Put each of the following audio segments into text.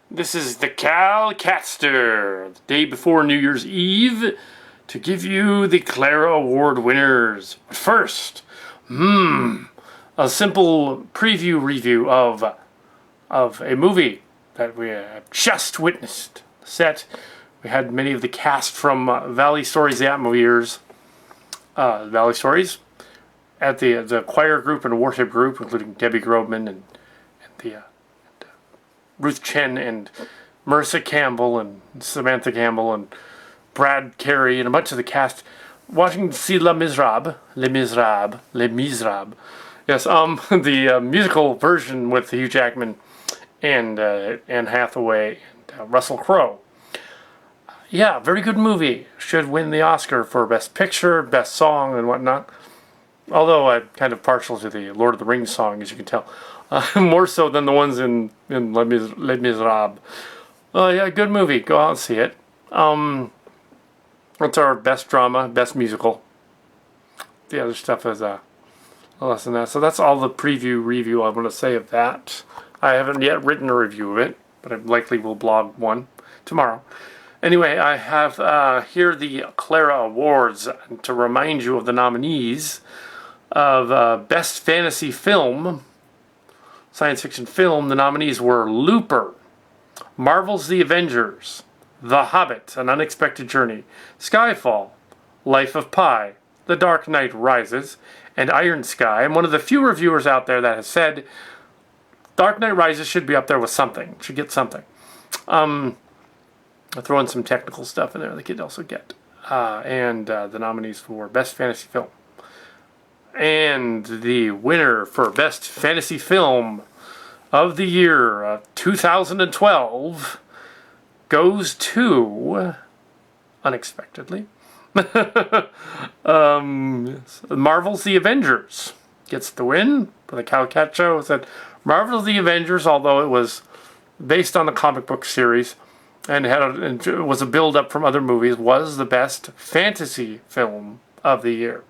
This is the Kal Katster, the day before New Year's Eve, to give you the Clara Award winners. But first, a simple preview review of a movie that we have just witnessed. Set. We had many of the cast from Valley Stories, the atmospheres, Valley Stories, at the choir group and worship group, including Debbie Grobman and Ruth Chen and Marissa Campbell and Samantha Campbell and Brad Carey and a bunch of the cast watching see Les Miserables. Yes, the musical version with Hugh Jackman and Anne Hathaway and Russell Crowe. Yeah, very good movie. Should win the Oscar for Best Picture, Best Song, and whatnot. Although I'm kind of partial to the Lord of the Rings song, as you can tell. More so than the ones in Les Miserables. Yeah, good movie. Go out and see it. It's our best drama, best musical. The other stuff is less than that. So that's all the review I want to say of that. I haven't yet written a review of it, but I likely will blog one tomorrow. Anyway, I have here the Clara Awards to remind you of the nominees of Best Fantasy Film, Science Fiction Film. The nominees were Looper, Marvel's The Avengers, The Hobbit, An Unexpected Journey, Skyfall, Life of Pi, The Dark Knight Rises, and Iron Sky. I'm one of the few reviewers out there that has said Dark Knight Rises should be up there with something, should get something. I'll throw in some technical stuff in there they could also get. And the nominees for Best Fantasy Film. And the winner for Best Fantasy Film of the year 2012 goes to, unexpectedly, Marvel's The Avengers. Gets the win for the Kal Kat show. It said Marvel's The Avengers, although it was based on the comic book series and it was a build-up from other movies, was the best fantasy film of the year.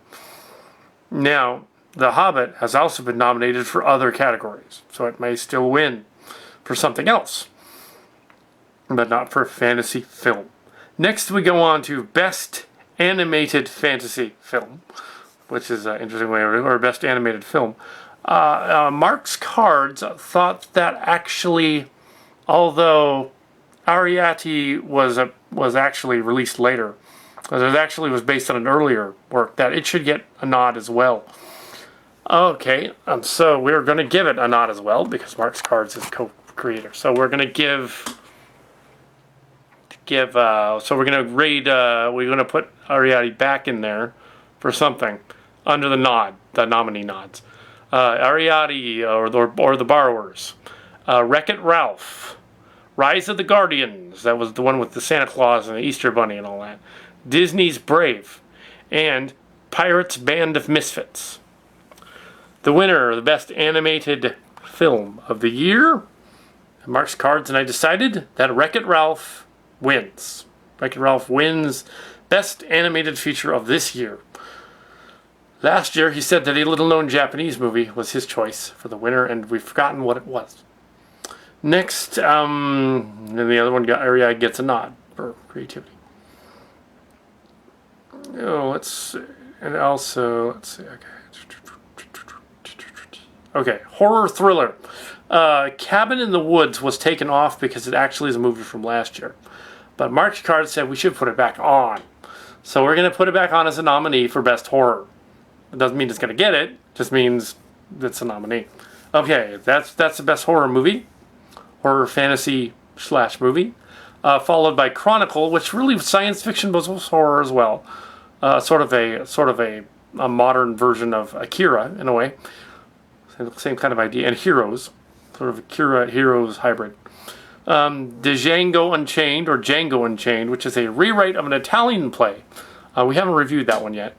Now, The Hobbit has also been nominated for other categories, so it may still win for something else, but not for fantasy film. Next, we go on to Best Animated Fantasy Film, which is an interesting way, or Best Animated Film. Mark's Cards thought that actually, although Ariadne was actually released later, it actually was based on an earlier work, that it should get a nod as well. Okay, so we're going to give it a nod as well because Mark's Cards is co-creator. So we're going to so we're going to raid, we're going to put Ariadne back in there for something under the nominee nods. Ariadne or the Borrowers, Wreck-It Ralph, Rise of the Guardians, that was the one with the Santa Claus and the Easter Bunny and all that, Disney's Brave, and Pirates Band of Misfits. The winner of the Best Animated Film of the year, Mark's Cards and I decided that Wreck-It Ralph wins. Wreck-It Ralph wins Best Animated Feature of this year. Last year he said that a little-known Japanese movie was his choice for the winner, and we've forgotten what it was. Next, and the other one, Ariadne gets a nod for creativity. Oh, let's see. And also, let's see, okay, horror thriller. Cabin in the Woods was taken off because it actually is a movie from last year. But Mark's Card said we should put it back on. So we're going to put it back on as a nominee for Best Horror. It doesn't mean it's going to get it, just means it's a nominee. Okay, that's the Best Horror Movie. Horror fantasy / movie. Followed by Chronicle, which really was science fiction but was horror as well. Sort of a modern version of Akira in a way. Same kind of idea. And Heroes, sort of Akira Heroes hybrid. Django Unchained, which is a rewrite of an Italian play. We haven't reviewed that one yet.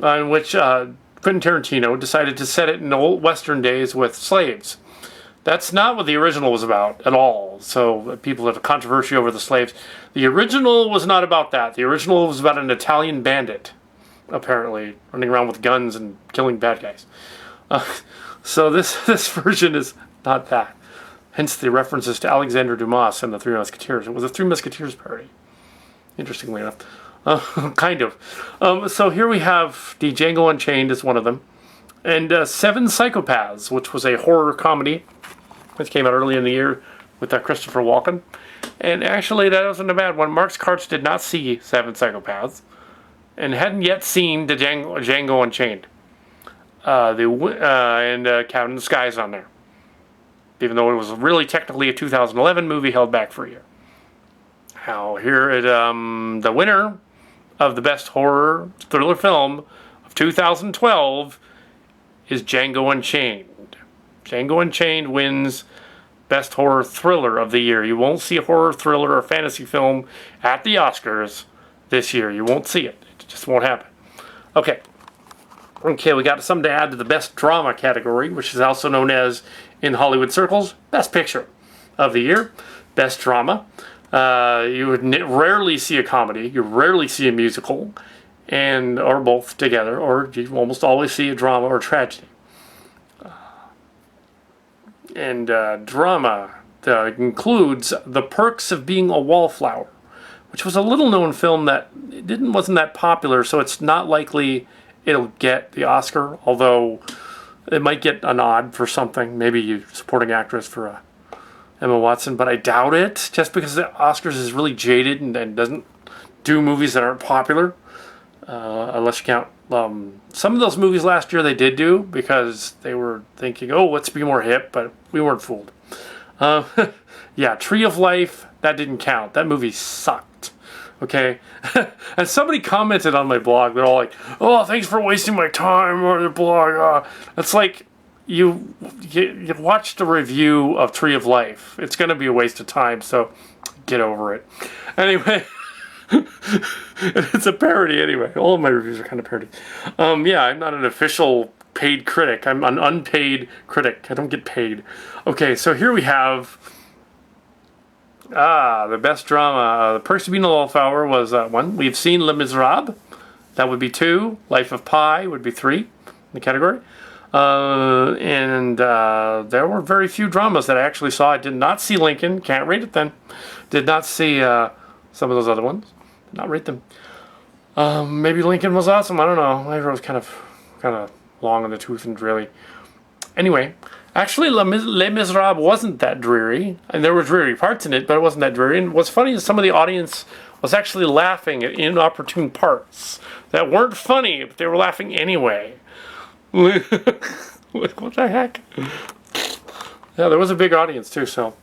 In which Quentin Tarantino decided to set it in old Western days with slaves. That's not what the original was about at all. So people have a controversy over the slaves. The original was not about that. The original was about an Italian bandit, apparently, running around with guns and killing bad guys. So this version is not that. Hence the references to Alexander Dumas and the Three Musketeers. It was a Three Musketeers parody, interestingly enough. Kind of. So here we have the Django Unchained is one of them. And Seven Psychopaths, which was a horror comedy, which came out early in the year with Christopher Walken. And actually, that wasn't a bad one. Mark Karts did not see Seven Psychopaths and hadn't yet seen the Django Unchained. And Cabin in the Sky is on there. Even though it was really technically a 2011 movie held back for a year. Now, here at the winner of the Best Horror Thriller Film of 2012 is Django Unchained. Django Unchained wins Best Horror Thriller of the year. You won't see a horror thriller or fantasy film at the Oscars this year. You won't see it. It just won't happen. Okay. Okay, we got something to add to the Best Drama category, which is also known as, in Hollywood circles, Best Picture of the year. Best Drama. You would rarely see a comedy. You rarely see a musical, or both together, or you almost always see a drama or tragedy. Drama includes The Perks of Being a Wallflower, which was a little-known film that wasn't that popular, so it's not likely it'll get the Oscar, although it might get a nod for something, maybe supporting actress for Emma Watson, but I doubt it, just because the Oscars is really jaded and doesn't do movies that aren't popular, unless you count some of those movies last year they did do, because they were thinking, oh, let's be more hip, but we weren't fooled. Yeah, Tree of Life, that didn't count. That movie sucked. Okay? And somebody commented on my blog, they're all like, oh, thanks for wasting my time on your blog. It's like, you watched a review of Tree of Life. It's going to be a waste of time, so get over it. Anyway, it's a parody anyway. All of my reviews are kind of parodies. Yeah, I'm not an official paid critic. I'm an unpaid critic. I don't get paid. Okay, so here we have the best drama. The Perks of Being a Wallflower was 1. We've seen Les Miserables. That would be 2. Life of Pi would be 3 in the category. There were very few dramas that I actually saw. I did not see Lincoln. Can't rate it then. Did not see some of those other ones. Did not rate them. Maybe Lincoln was awesome. I don't know. I was kind of long in the tooth and dreary. Anyway, actually, Les Miserables wasn't that dreary, and there were dreary parts in it, but it wasn't that dreary. And what's funny is some of the audience was actually laughing at inopportune parts that weren't funny, but they were laughing anyway. What the heck? Yeah, there was a big audience too, so.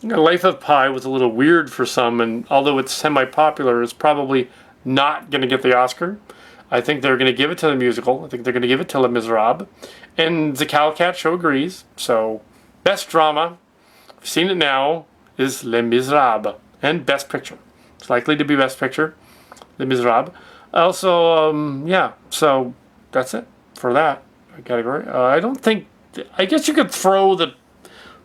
Life of Pi was a little weird for some, and although it's semi-popular, it's probably not going to get the Oscar. I think they're going to give it to the musical. I think they're going to give it to Les Miserables. And the Kal Kat show agrees. So, best drama, I've seen it now, is Les Miserables. And best picture. It's likely to be best picture, Les Miserables. Also, yeah, so that's it for that category. I guess you could throw the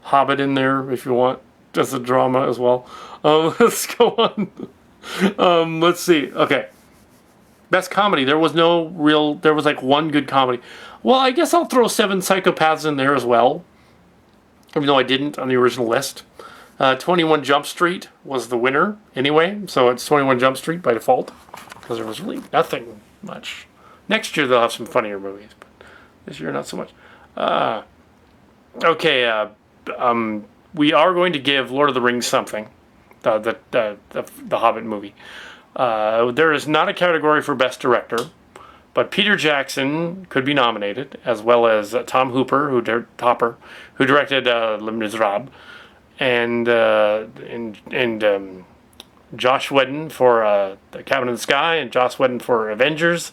Hobbit in there if you want, as a drama as well. Let's go on. Let's see. Okay. Best comedy. There was like one good comedy. Well, I guess I'll throw Seven Psychopaths in there as well, even though I didn't on the original list. 21 Jump Street was the winner anyway, so it's 21 Jump Street by default, because there was really nothing much. Next year they'll have some funnier movies, but this year not so much. Okay, we are going to give Lord of the Rings something, the Hobbit movie. There is not a category for Best Director, but Peter Jackson could be nominated, as well as Tom Hooper, who directed Les Miserables, and Josh Whedon for The Cabin in the Sky, and Joss Whedon for Avengers.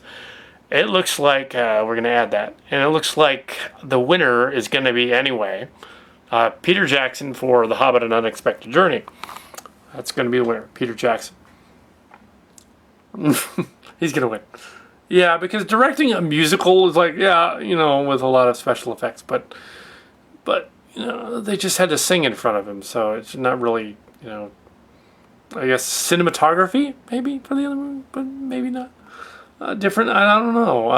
It looks like we're going to add that, and it looks like the winner is going to be anyway Peter Jackson for The Hobbit: An Unexpected Journey. That's going to be the winner, Peter Jackson. He's going to win. Yeah, because directing a musical is like, yeah, with a lot of special effects, but they just had to sing in front of him, so it's not really, I guess cinematography maybe for the other movie, but maybe not. Different, I don't know.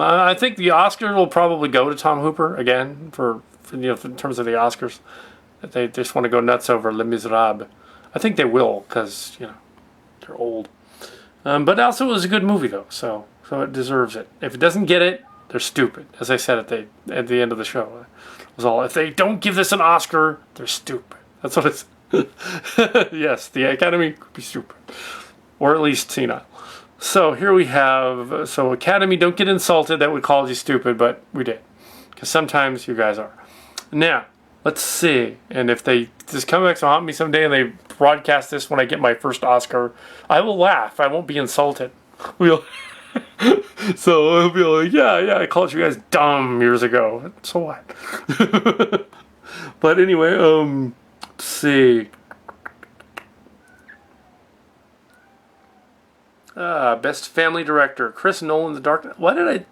I think the Oscar will probably go to Tom Hooper again for in terms of the Oscars, that they just want to go nuts over Les Miserables. I think they will, because they're old. But also it was a good movie though, so it deserves it. If it doesn't get it, they're stupid. As I said at the end of the show, it was all, if they don't give this an Oscar, they're stupid. That's what it's. Yes, the Academy could be stupid, or at least senile. So here we have, so Academy, don't get insulted that we called you stupid, but we did, because sometimes you guys are. Now let's see, and if they just come back to haunt me someday and they broadcast this when I get my first Oscar, I will laugh. I won't be insulted. We'll. So I'll be like, yeah, I called you guys dumb years ago. So what? But anyway, let's see. Best family director, Chris Nolan, The Dark Knight. Why did I?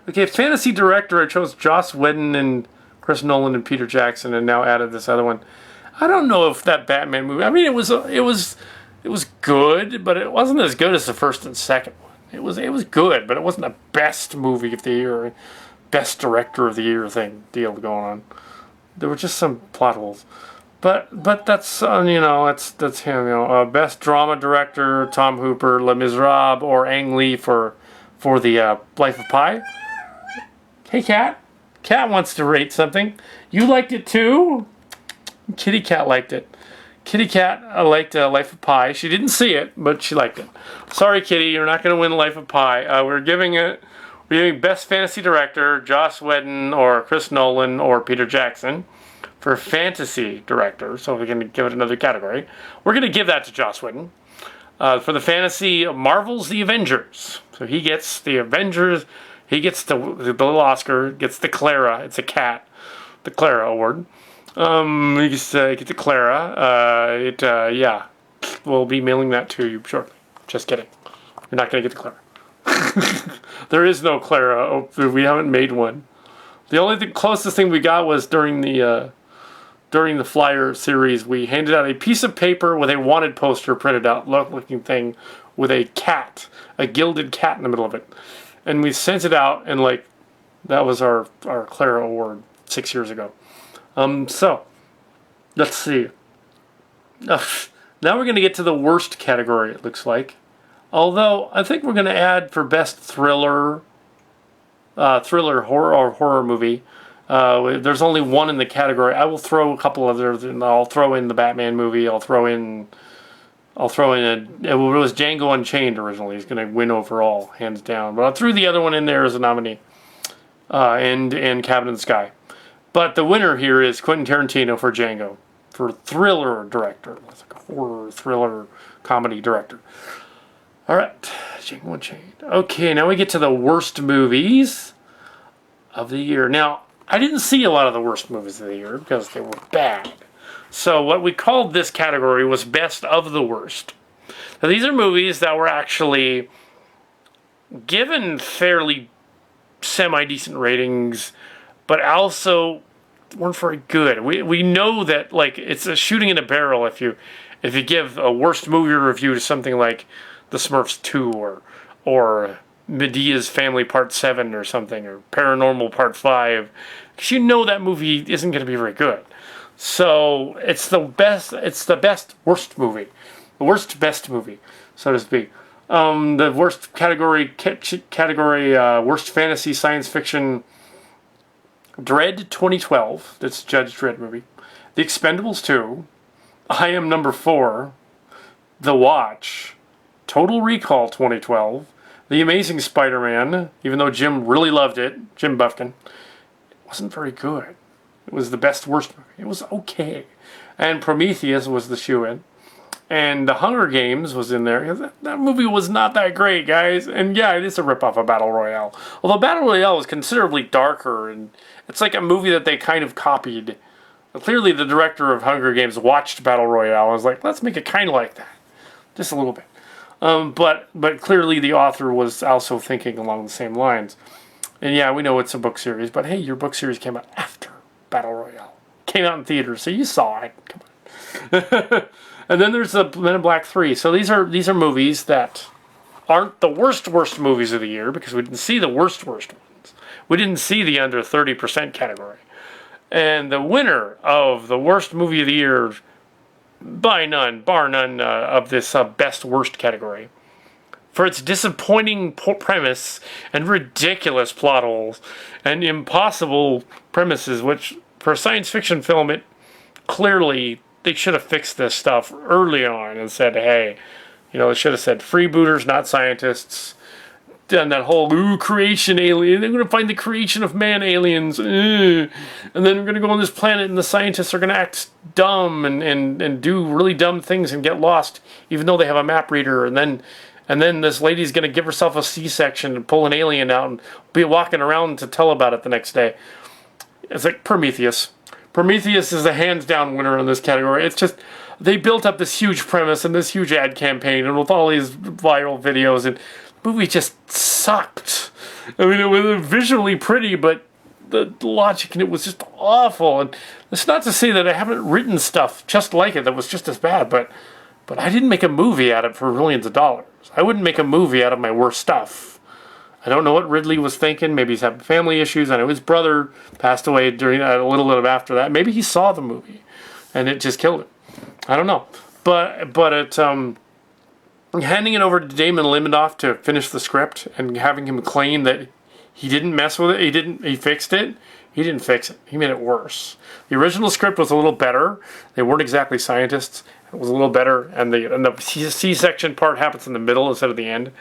Okay, fantasy director, I chose Joss Whedon and Chris Nolan and Peter Jackson, and now added this other one. I don't know if that Batman movie. I mean, it was good, but it wasn't as good as the first and second one. It was good, but it wasn't the best movie of the year, best director of the year deal going on. There were just some plot holes. But that's that's him. Best drama director, Tom Hooper, Les Miserables, or Ang Lee for the Life of Pi. Hey, Cat. Cat wants to rate something. You liked it too? Kitty Cat liked it. Kitty Cat liked Life of Pi. She didn't see it, but she liked it. Sorry, Kitty, you're not going to win Life of Pi. We're giving Best Fantasy Director, Joss Whedon, or Chris Nolan, or Peter Jackson. For Fantasy Director, so we're going to give it another category. We're going to give that to Joss Whedon. For the Fantasy, Marvel's The Avengers. So he gets the Avengers. He gets the little Oscar. Gets the Clara. It's a cat. The Clara Award. He gets the Clara. Yeah. We'll be mailing that to you shortly. Just kidding. You're not going to get the Clara. There is no Clara. Oh, we haven't made one. The only closest thing we got was during the flyer series, we handed out a piece of paper with a wanted poster printed out, looking thing, with a cat, a gilded cat in the middle of it. And we sent it out, and that was our Clara Award 6 years ago. So, let's see. Now we're going to get to the worst category, it looks like. Although, I think we're going to add for best thriller horror or horror movie. There's only one in the category. I will throw a couple others, and I'll throw in the Batman movie. It was Django Unchained originally. He's going to win overall, hands down. But I threw the other one in there as a nominee, and Cabin in the Sky. But the winner here is Quentin Tarantino for Django, for thriller director. That's like a horror thriller comedy director. All right, Django Unchained. Okay, now we get to the worst movies of the year. Now, I didn't see a lot of the worst movies of the year because they were bad. So what we called this category was best of the worst. Now, these are movies that were actually given fairly semi-decent ratings, but also weren't very good. We know that it's a shooting in a barrel if you give a worst movie review to something like The Smurfs 2 or Medea's Family Part 7 or something, or Paranormal Part 5, because you know that movie isn't going to be very good. So it's the best worst movie. The worst best movie, so to speak. The worst category, worst fantasy science fiction, Dredd 2012, that's Judge Dredd movie. The Expendables 2, I Am Number 4, The Watch, Total Recall 2012, The Amazing Spider-Man, even though Jim really loved it, Jim Bufkin, it wasn't very good. It was the best worst movie. It was okay. And Prometheus was the shoe-in. And The Hunger Games was in there. That movie was not that great, guys. And yeah, it is a ripoff of Battle Royale. Although Battle Royale was considerably darker, and it's like a movie that they kind of copied. Clearly the director of Hunger Games watched Battle Royale and was like, let's make it kind of like that. Just a little bit. But clearly the author was also thinking along the same lines. And yeah, we know it's a book series, but hey, your book series came out after Battle Royale. Came out in theaters, so you saw it. Come on. And then there's the Men in Black 3. So these are movies that aren't the worst movies of the year, because we didn't see the worst ones. We didn't see the under 30% category. And the winner of the worst movie of the year, bar none, of this best worst category, for its disappointing premise and ridiculous plot holes and impossible premises, which for a science fiction film, it clearly they should have fixed this stuff early on and said, hey, they should have said freebooters, not scientists. Done that whole creation alien. They're going to find the creation of man aliens. And then we're going to go on this planet and the scientists are going to act dumb and do really dumb things and get lost, even though they have a map reader. And then this lady's going to give herself a C-section and pull an alien out and be walking around to tell about it the next day. It's like Prometheus. Prometheus is a hands-down winner in this category. It's just, they built up this huge premise and this huge ad campaign and with all these viral videos, and the movie just sucked. I mean, it was visually pretty, but the logic in it was just awful. And it's not to say that I haven't written stuff just like it that was just as bad, but I didn't make a movie out of it for millions of dollars. I wouldn't make a movie out of my worst stuff. I don't know what Ridley was thinking. Maybe he's having family issues. I know his brother passed away during a little bit after that. Maybe he saw the movie and it just killed him. I don't know. But it handing it over to Damon Lindelof to finish the script and having him claim that he didn't mess with it, he fixed it. He didn't fix it. He made it worse. The original script was a little better. They weren't exactly scientists. It was a little better, and the C-section part happens in the middle instead of the end.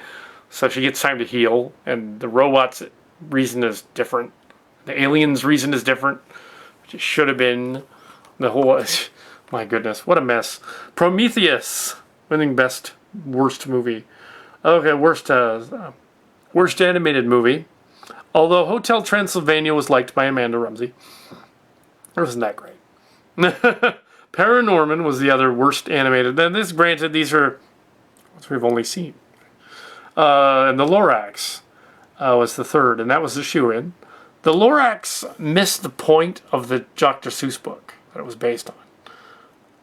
So she gets time to heal, and the robot's reason is different. The alien's reason is different, which it should have been. The whole, my goodness, what a mess. Prometheus, winning best worst movie. Okay, worst animated movie. Although Hotel Transylvania was liked by Amanda Rumsey, it wasn't that great. Paranorman was the other worst animated. Then this, granted, these are what we've only seen. And the Lorax was the third, and that was the shoe-in. The Lorax missed the point of the Dr. Seuss book that it was based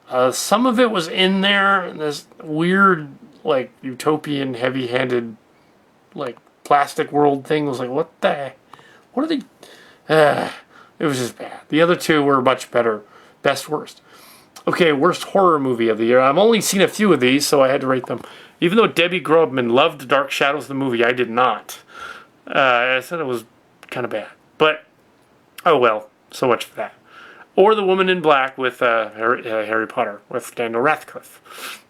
on. Some of it was in there, and this weird, like, utopian, heavy-handed, like, plastic world thing was like, what are they? It was just bad. The other two were much better. Best, worst. Okay, worst horror movie of the year. I've only seen a few of these, so I had to rate them. Even though Debbie Grobman loved Dark Shadows, the movie, I did not. I said it was kind of bad. But, oh well, so much for that. Or The Woman in Black with Harry Potter, with Daniel Radcliffe.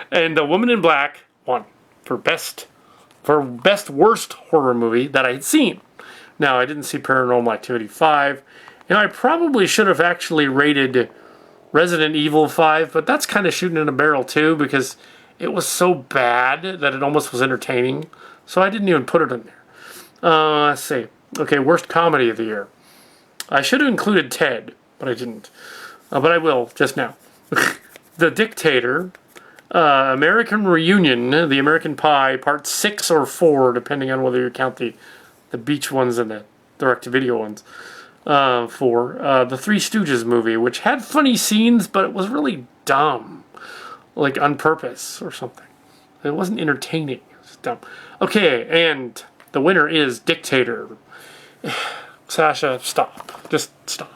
And The Woman in Black won for best worst horror movie that I had seen. Now, I didn't see Paranormal Activity 5. And I probably should have actually rated Resident Evil 5, but that's kind of shooting in a barrel too, because it was so bad that it almost was entertaining. So I didn't even put it in there. Let's see. Okay, worst comedy of the year. I should have included Ted, but I didn't. But I will just now. The Dictator, American Reunion, The American Pie, Part 6 or 4, depending on whether you count the beach ones and the direct-to-video ones. The Three Stooges movie, which had funny scenes, but it was really dumb. Like, on purpose or something. It wasn't entertaining. It was dumb. Okay, and the winner is Dictator. Sasha, stop. Just stop.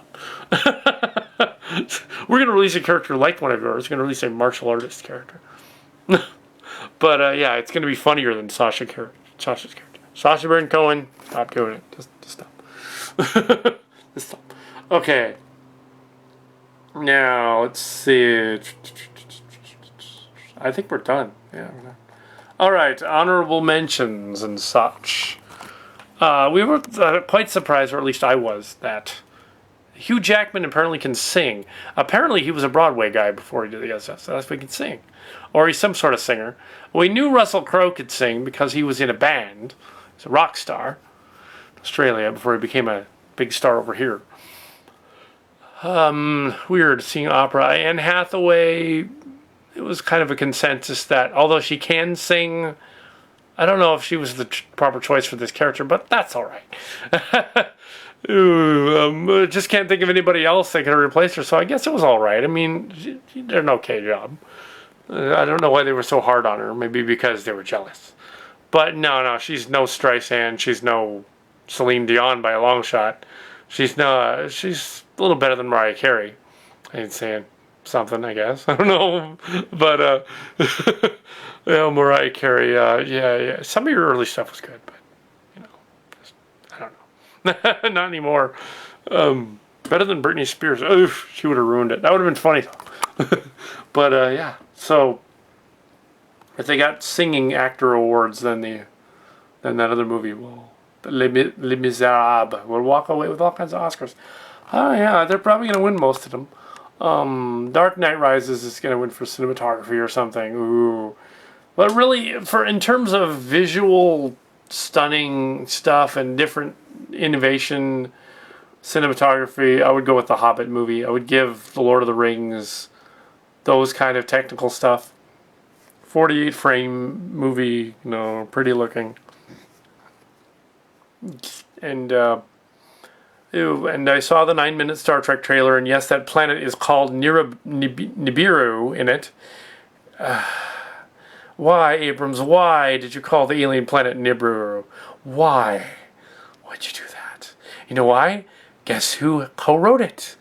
We're going to release a character like one of yours. We're going to release a martial artist character. But, yeah, it's going to be funnier than Sasha's character. Sacha Baron Cohen, stop doing it. Just stop. Just stop. Okay. Now, let's see. I think we're done. Yeah, we're done. All right, honorable mentions and such. We were quite surprised, or at least I was, that Hugh Jackman apparently can sing. Apparently, he was a Broadway guy before he did the SS, so that's why he can sing. Or he's some sort of singer. We knew Russell Crowe could sing because he was in a band. He's a rock star in Australia before he became a big star over here. Weird seeing opera. Anne Hathaway, it was kind of a consensus that although she can sing, I don't know if she was the proper choice for this character, but that's all right. Just can't think of anybody else that could replace her, so I guess it was all right. I mean, she did an okay job. I don't know why they were so hard on her. Maybe because they were jealous. But no, she's no Streisand. She's no Celine Dion by a long shot. She's a little better than Mariah Carey. I'm saying something, I guess. I don't know, but Mariah Carey. Yeah. Some of your early stuff was good, but just, I don't know. Not anymore. Better than Britney Spears. Oof, she would have ruined it. That would have been funny though. But yeah. So if they got singing actor awards, then that other movie will. Les Miserables will walk away with all kinds of Oscars. Oh yeah, they're probably going to win most of them. Dark Knight Rises is going to win for cinematography or something. Ooh, but really, in terms of visual, stunning stuff and different innovation, cinematography, I would go with the Hobbit movie. I would give the Lord of the Rings, those kind of technical stuff. 48 frame movie, pretty looking. And I saw the 9-minute Star Trek trailer, and yes, that planet is called Nibiru in it. Why, Abrams, why did you call the alien planet Nibiru? Why? Why'd you do that? You know why? Guess who co-wrote it?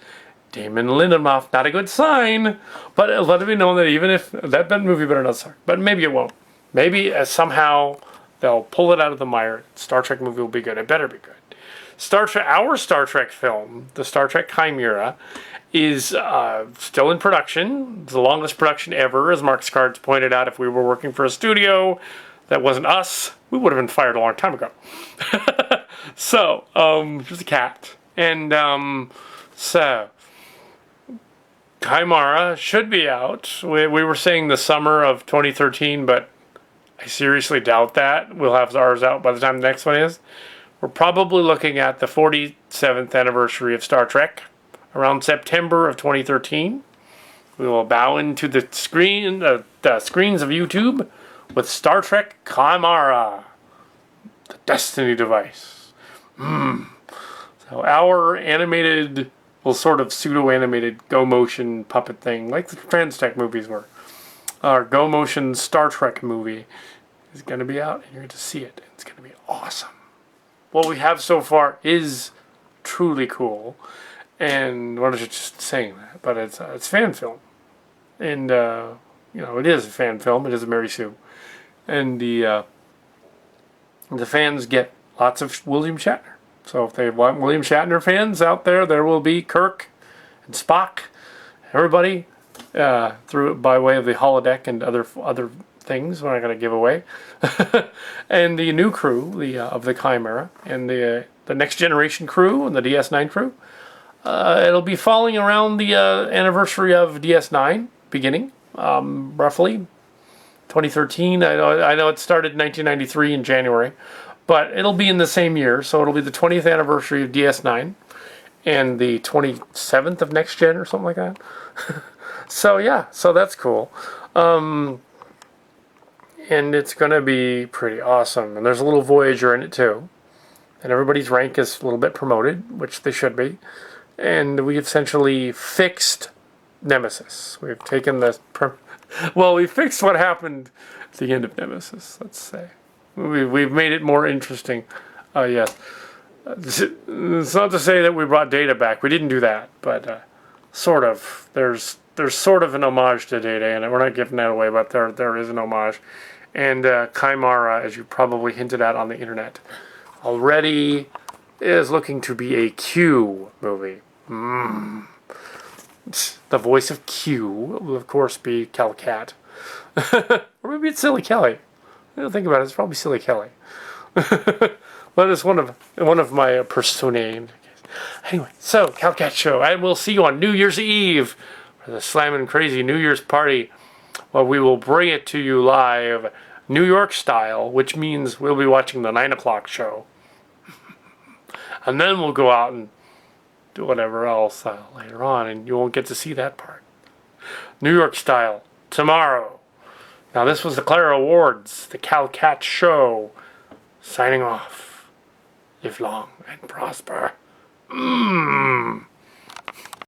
Damon Lindelof. Not a good sign, but let me know that even if that movie better not start, but maybe it won't. Maybe somehow they'll pull it out of the mire. Star Trek movie will be good. It better be good. Our Star Trek film, the Star Trek Chimera, is still in production. It's the longest production ever, as Mark Scards pointed out. If we were working for a studio that wasn't us, we would have been fired a long time ago. So, just a cat. And so, Chimera should be out. We were saying the summer of 2013, but I seriously doubt that. We'll have ours out by the time the next one is. We're probably looking at the 47th anniversary of Star Trek, around September of 2013. We will bow into the screens of YouTube with Star Trek Chimera, the Destiny device. So our animated, well, sort of pseudo-animated go-motion puppet thing, like the Transtech movies were. Our go-motion Star Trek movie is going to be out, and you're going to see it. It's going to be awesome. What we have so far is truly cool, and what is it just saying that? But it's fan film, and it is a fan film. It is a Mary Sue, and the fans get lots of William Shatner. So if they want William Shatner fans out there, there will be Kirk and Spock, everybody through by way of the holodeck and other things we're not going to give away, and the new crew of the Chimera and the next generation crew and the DS9 crew. It'll be falling around the anniversary of DS9 beginning, roughly 2013. I know it started in 1993 in January, but it'll be in the same year, so it'll be the 20th anniversary of DS9 and the 27th of Next Gen or something like that. So yeah, so that's cool. And it's going to be pretty awesome. And there's a little Voyager in it too. And everybody's rank is a little bit promoted, which they should be. And we essentially fixed Nemesis. We've taken the... we fixed what happened at the end of Nemesis, let's say. We've made it more interesting. Yes. It's not to say that we brought Data back. We didn't do that, but sort of. There's sort of an homage to Data, and we're not giving that away, but there is an homage. And Chimera, as you probably hinted at on the internet, already is looking to be a Q movie. The voice of Q will, of course, be Kal Kat. Or maybe it's Silly Kelly. I don't think about it. It's probably Silly Kelly. But it's one of my personae. Anyway, so Kal Kat Show. I will see you on New Year's Eve for the Slammin' Crazy New Year's party. Well, we will bring it to you live, New York style, which means we'll be watching the 9 o'clock show. And then we'll go out and do whatever else later on, and you won't get to see that part. New York style, tomorrow. Now, this was the Clara Awards, the Kal Kat Show. Signing off. Live long and prosper.